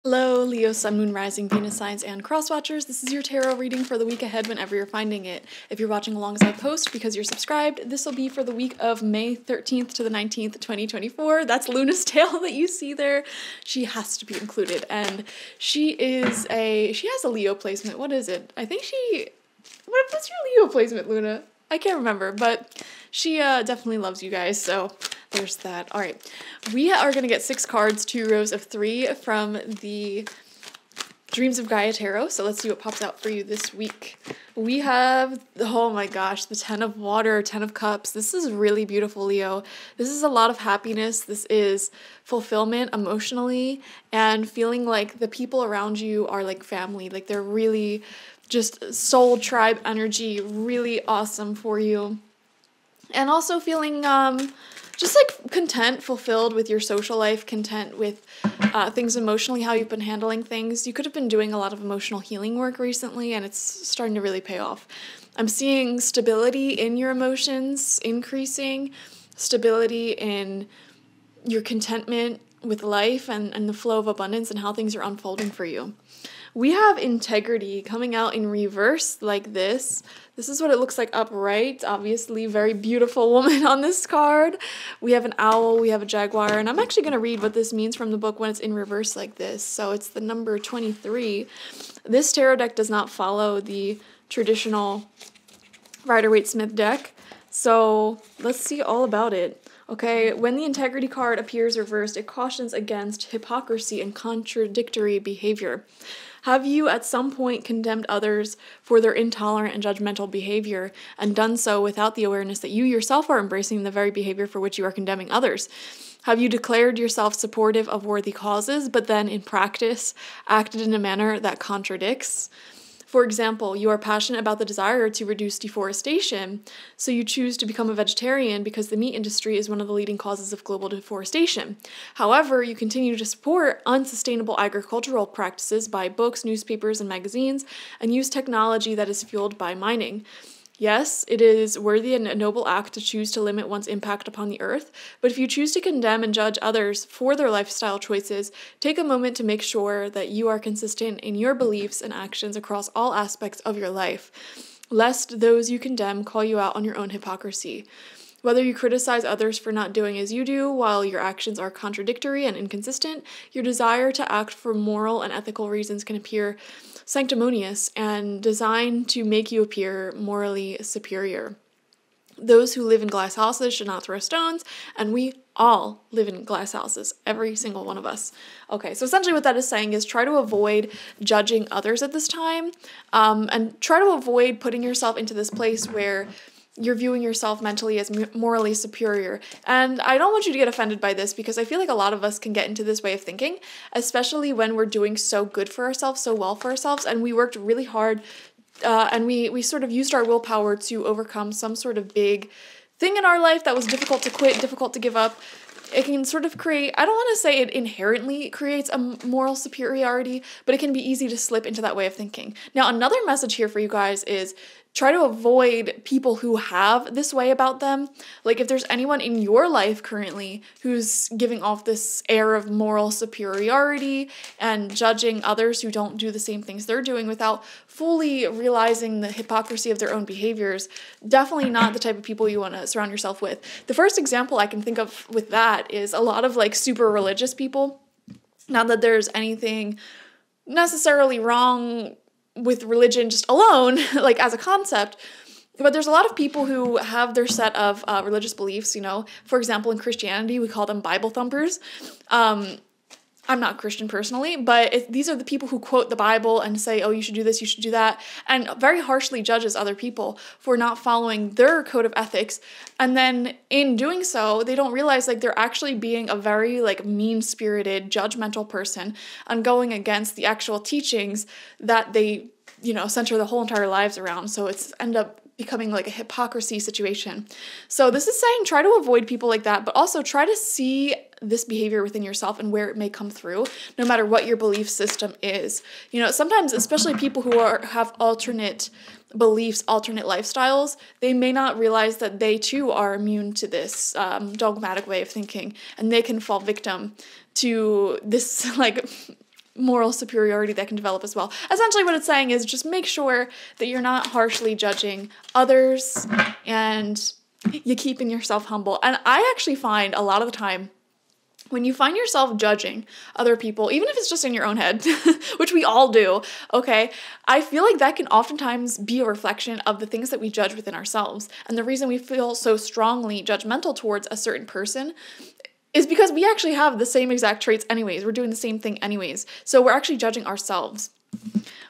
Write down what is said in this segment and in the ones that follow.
Hello, Leo, Sun, Moon, Rising, Venus signs, and cross watchers. This is your tarot reading for the week ahead whenever you're finding it. If you're watching along as I post because you're subscribed, this will be for the week of May 13th to the 19th, 2024. That's Luna's tail that you see there. She has to be included. And she has a Leo placement. What is it? What's your Leo placement, Luna? I can't remember, but she definitely loves you guys, so there's that. All right, we are going to get 6 cards, 2 rows of 3 from the Dreams of Gaia Tarot, so let's see what pops out for you this week. We have, oh my gosh, the 10 of Water, 10 of Cups. This is really beautiful, Leo. This is a lot of happiness. This is fulfillment emotionally and feeling like the people around you are like family, like they're really just soul tribe energy, really awesome for you. And also feeling just like content, fulfilled with your social life, content with things emotionally, how you've been handling things. You could have been doing a lot of emotional healing work recently, and it's starting to really pay off. I'm seeing stability in your emotions increasing, stability in your contentment with life and the flow of abundance and how things are unfolding for you. We have integrity coming out in reverse like this. This is what it looks like upright. Obviously, very beautiful woman on this card. We have an owl, we have a jaguar, and I'm actually going to read what this means from the book when it's in reverse like this. So it's the number 23. This tarot deck does not follow the traditional Rider-Waite-Smith deck. So let's see all about it. Okay, when the integrity card appears reversed, it cautions against hypocrisy and contradictory behavior. Have you at some point condemned others for their intolerant and judgmental behavior and done so without the awareness that you yourself are embracing the very behavior for which you are condemning others? Have you declared yourself supportive of worthy causes, but then in practice acted in a manner that contradicts? For example, you are passionate about the desire to reduce deforestation, so you choose to become a vegetarian because the meat industry is one of the leading causes of global deforestation. However, you continue to support unsustainable agricultural practices, buy books, newspapers, and magazines, and use technology that is fueled by mining. Yes, it is worthy and a noble act to choose to limit one's impact upon the earth, but if you choose to condemn and judge others for their lifestyle choices, take a moment to make sure that you are consistent in your beliefs and actions across all aspects of your life, lest those you condemn call you out on your own hypocrisy. Whether you criticize others for not doing as you do while your actions are contradictory and inconsistent, your desire to act for moral and ethical reasons can appear sanctimonious and designed to make you appear morally superior. Those who live in glass houses should not throw stones, and we all live in glass houses, every single one of us. Okay, so essentially what that is saying is try to avoid judging others at this time, and try to avoid putting yourself into this place where you're viewing yourself mentally as morally superior. And I don't want you to get offended by this because I feel like a lot of us can get into this way of thinking, especially when we're doing so good for ourselves, so well for ourselves, and we worked really hard and we sort of used our willpower to overcome some sort of big thing in our life that was difficult to quit, difficult to give up. It can sort of create, I don't want to say it inherently creates a moral superiority, but it can be easy to slip into that way of thinking. Now, another message here for you guys is try to avoid people who have this way about them. Like if there's anyone in your life currently who's giving off this air of moral superiority and judging others who don't do the same things they're doing without fully realizing the hypocrisy of their own behaviors, definitely not the type of people you want to surround yourself with. The first example I can think of with that is a lot of like super religious people. Not that there's anything necessarily wrong with religion just alone, like as a concept, but there's a lot of people who have their set of religious beliefs, you know. For example, in Christianity, we call them Bible thumpers. I'm not Christian personally, but these are the people who quote the Bible and say, oh, you should do this, you should do that, and very harshly judges other people for not following their code of ethics. And then in doing so, they don't realize like they're actually being a very like mean-spirited, judgmental person and going against the actual teachings that they, you know, center the whole entire lives around. So it's end up becoming like a hypocrisy situation. So this is saying try to avoid people like that, but also try to see this behavior within yourself and where it may come through, no matter what your belief system is. You know, sometimes, especially people who have alternate beliefs, alternate lifestyles, they may not realize that they too are immune to this dogmatic way of thinking, and they can fall victim to this like moral superiority that can develop as well. Essentially what it's saying is just make sure that you're not harshly judging others and you keeping yourself humble. And I actually find a lot of the time when you find yourself judging other people, even if it's just in your own head, which we all do, okay, I feel like that can oftentimes be a reflection of the things that we judge within ourselves. And the reason we feel so strongly judgmental towards a certain person is because we actually have the same exact traits anyways. We're doing the same thing anyways. So we're actually judging ourselves.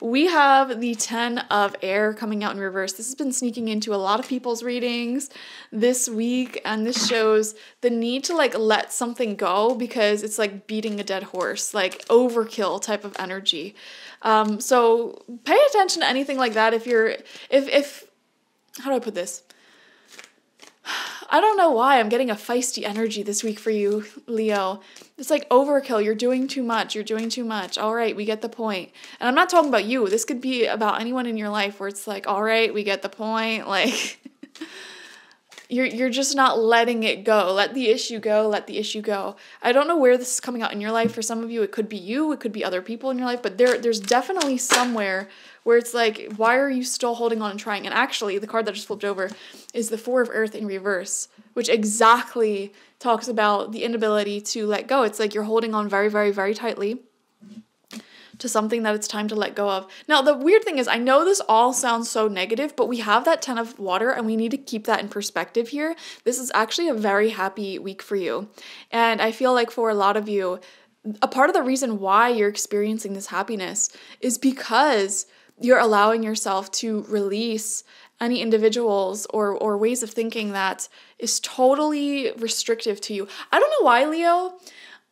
We have the 10 of air coming out in reverse. This has been sneaking into a lot of people's readings this week, and this shows the need to like let something go because it's like beating a dead horse, like overkill type of energy. So pay attention to anything like that. If how do I put this? I don't know why I'm getting a feisty energy this week for you, Leo. It's like overkill. You're doing too much. You're doing too much. All right, we get the point. And I'm not talking about you. This could be about anyone in your life where it's like, all right, we get the point. Like, you're just not letting it go. Let the issue go. Let the issue go. I don't know where this is coming out in your life. For some of you, it could be you. It could be other people in your life. But there's definitely somewhere where it's like, why are you still holding on and trying? And actually, the card that just flipped over is the Four of Earth in reverse, which exactly talks about the inability to let go. It's like you're holding on very, very, very tightly to something that it's time to let go of. Now, the weird thing is, I know this all sounds so negative, but we have that 10 of water, and we need to keep that in perspective here. This is actually a very happy week for you. And I feel like for a lot of you, a part of the reason why you're experiencing this happiness is because you're allowing yourself to release any individuals or ways of thinking that is totally restrictive to you. I don't know why, Leo.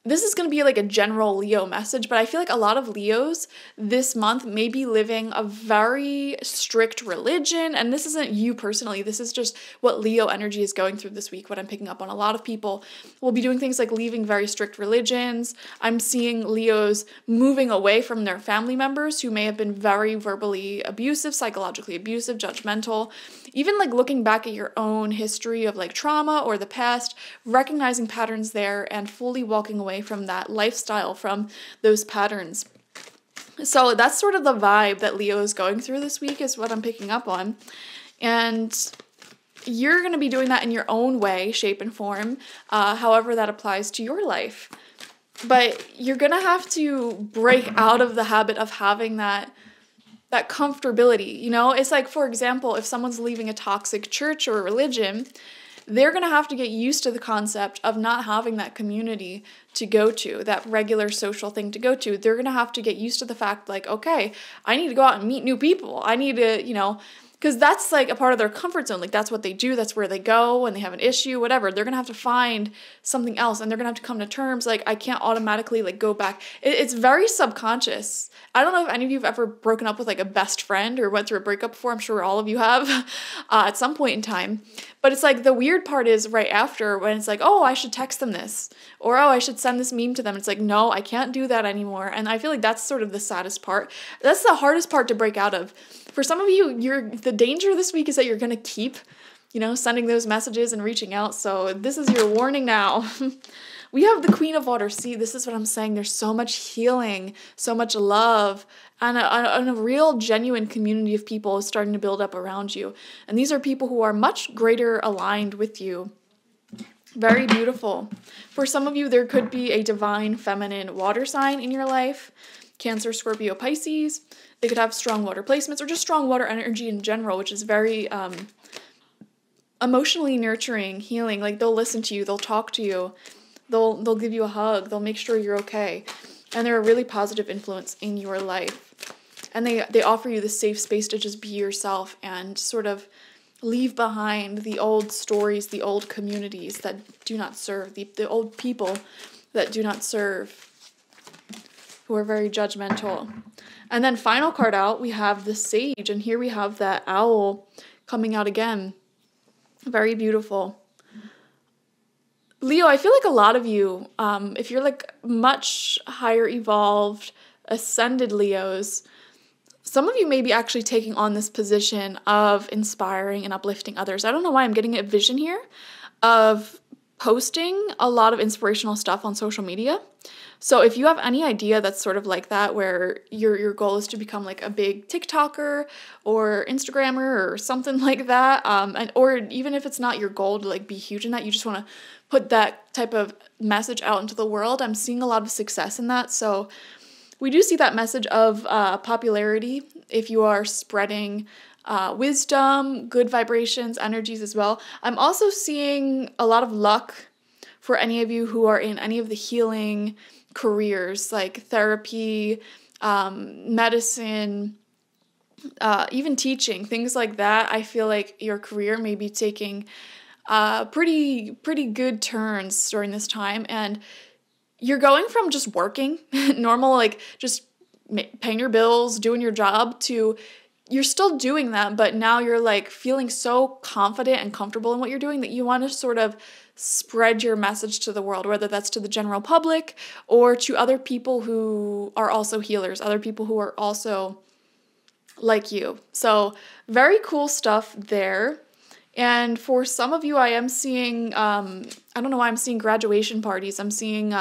This is going to be like a general Leo message, but I feel like a lot of Leos this month may be living a very strict religion, and this isn't you personally, this is just what Leo energy is going through this week, what I'm picking up on. A lot of people will be doing things like leaving very strict religions. I'm seeing Leos moving away from their family members who may have been very verbally abusive, psychologically abusive, judgmental. Even like looking back at your own history of like trauma or the past, recognizing patterns there and fully walking away from that lifestyle, from those patterns. So that's sort of the vibe that Leo is going through this week, is what I'm picking up on. And you're going to be doing that in your own way, shape, and form, however that applies to your life. But you're going to have to break out of the habit of having that comfortability, you know? It's like, for example, if someone's leaving a toxic church or a religion, they're going to have to get used to the concept of not having that community to go to, that regular social thing to go to. They're going to have to get used to the fact, like, okay, I need to go out and meet new people. I need to, you know, because that's like a part of their comfort zone. Like, that's what they do. That's where they go when they have an issue, whatever. They're going to have to find something else, and they're going to have to come to terms. Like, I can't automatically like go back. It's very subconscious. I don't know if any of you have ever broken up with like a best friend or went through a breakup before. I'm sure all of you have at some point in time. But it's like the weird part is right after, when it's like, oh, I should text them this, or oh, I should send this meme to them. It's like, no, I can't do that anymore. And I feel like that's sort of the saddest part. That's the hardest part to break out of. For some of you, the danger this week is that you're going to keep, you know, sending those messages and reaching out. So this is your warning now. We have the Queen of Water. See, this is what I'm saying. There's so much healing, so much love, and a real genuine community of people is starting to build up around you. And these are people who are much greater aligned with you. Very beautiful. For some of you, there could be a divine feminine water sign in your life. Cancer, Scorpio, Pisces. They could have strong water placements or just strong water energy in general, which is very emotionally nurturing, healing. Like, they'll listen to you. They'll talk to you. They'll give you a hug. They'll make sure you're okay. And they're a really positive influence in your life. And they offer you the safe space to just be yourself and sort of leave behind the old stories, the old communities that do not serve, the old people that do not serve, who are very judgmental. And then final card out, we have the Sage. And here we have that owl coming out again. Very beautiful. Leo, I feel like a lot of you, if you're like much higher evolved, ascended Leos, some of you may be actually taking on this position of inspiring and uplifting others. I don't know why I'm getting a vision here of posting a lot of inspirational stuff on social media. So if you have any idea that's sort of like that, where your goal is to become like a big TikToker or Instagrammer or something like that, or even if it's not your goal to like be huge in that, you just want to put that type of message out into the world, I'm seeing a lot of success in that. So we do see that message of popularity if you are spreading wisdom, good vibrations, energies as well. I'm also seeing a lot of luck for any of you who are in any of the healing careers like therapy, medicine, even teaching, things like that. I feel like your career may be taking pretty good turns during this time, and you're going from just working normal, like just paying your bills, doing your job, to you're still doing that, but now you're like feeling so confident and comfortable in what you're doing that you want to sort of spread your message to the world, whether that's to the general public or to other people who are also healers, other people who are also like you. So very cool stuff there. And for some of you, I am seeing, I don't know why I'm seeing graduation parties. I'm seeing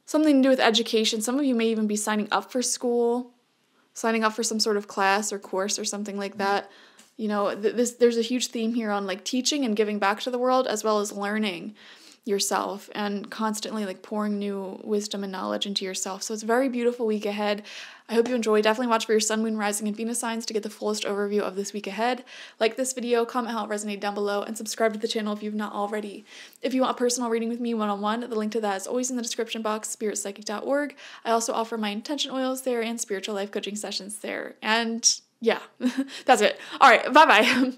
something to do with education. Some of you may even be signing up for school, signing up for some sort of class or course or something like that. You know, there's a huge theme here on like teaching and giving back to the world, as well as learning yourself and constantly like pouring new wisdom and knowledge into yourself. So it's a very beautiful week ahead. I hope you enjoy. Definitely watch for your sun, moon, rising, and Venus signs to get the fullest overview of this week ahead. Like this video, comment how it resonated down below, and subscribe to the channel if you've not already. If you want a personal reading with me one-on-one, the link to that is always in the description box, spiritpsychic.org. I also offer my intention oils there and spiritual life coaching sessions there. And yeah, that's it. All right, bye-bye.